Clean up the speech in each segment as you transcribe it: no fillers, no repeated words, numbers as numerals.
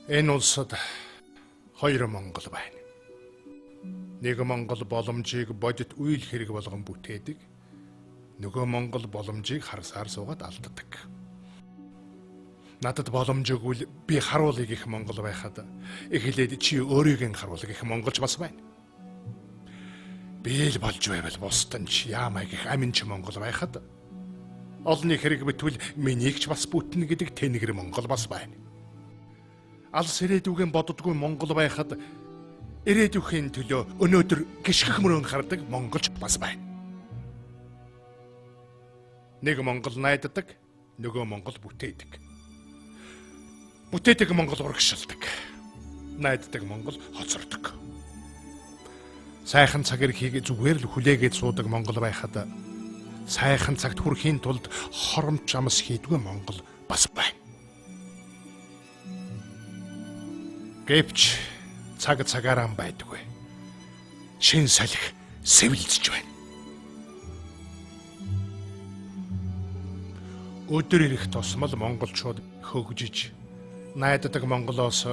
Энэ улсад хоёр Монгол байна. Нэг Монгол боломжийг бодит үйл хэрэг болгон бүтээдэг. Нөгөө Монгол боломжийг харсаар суугаад алддаг. Надад боломж өгвөл би харуулъя гэх Монгол байхад эхлээд чи өөрийг нь харуул гэх монголч бас байна. Би л болж байвал бусдын ч яамай гэх аминч Монгол байхад олны хэрэг битвэл минийг ч бас бүтнэ гэдэг тэнгэр Монгол бас байна. Алс ирээдүгэн боддгүй Монгол байхад ирээдүйн төлөө өнөөдөр гიშгэх мөрөн хардаг монголч бас байна. Нэг Монгол найддаг, нөгөө Монгол бүтээдэг. Бүтээдэг Монгол урагшилдаг. Найддаг Монгол хоцордог. Сайхан цаг эрхийг зүгээр л хүлээгээд суудаг Монгол байхад сайхан цагт хүрэхийн тулд хоромч амс хийдгүй Монгол бас байна. Гэвч цаг цагаараа байдгүй. Шин салхи сэвэлзэж байна. Өдөр ирэх тусмал монголчууд хөгжиж, найддаг Монголоос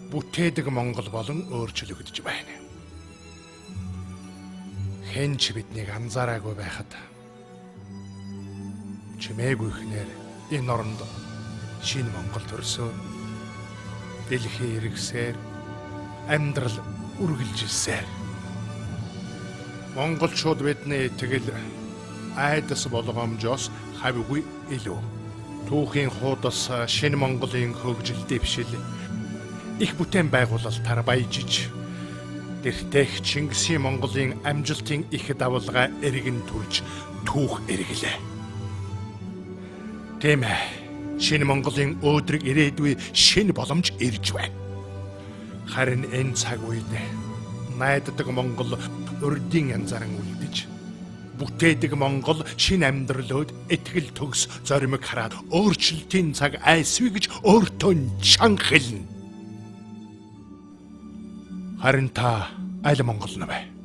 бүтээдэг Монгол болон өөрчлөгдөж байна. Хэн ч биднийг анзаараагүй байхад чимээгүйхнээр энэ оронд шинэ Монгол төрсөн. Дэлхий иргсээр амьдрал үргэлжилсээр монголчууд бидний итгэл айдас болгоомжоос хавьгүй илүү түүхийн хуудас шинэ Монголын хөгжил дэвшил их бүтээн байгуулалтаар баяжиж дэртэх Чингисийн Монголын амжилтын их давалгаа эргэн төрж түүх эргэлээ. Тийм ээ. Шинэ Монголын өөдрөг ирээдүй шинэ боломж ирж байна. Харин энэ цаг үед найддаг Монгол урдын янзааран үлдэж, бүтээдэг Монгол шинэ амьдралд итгэл төгс зоримог хараад өөрчлөлтийн цаг айсвэ гэж өөртөө чангална. Харин та аль Монгол нэ вэ?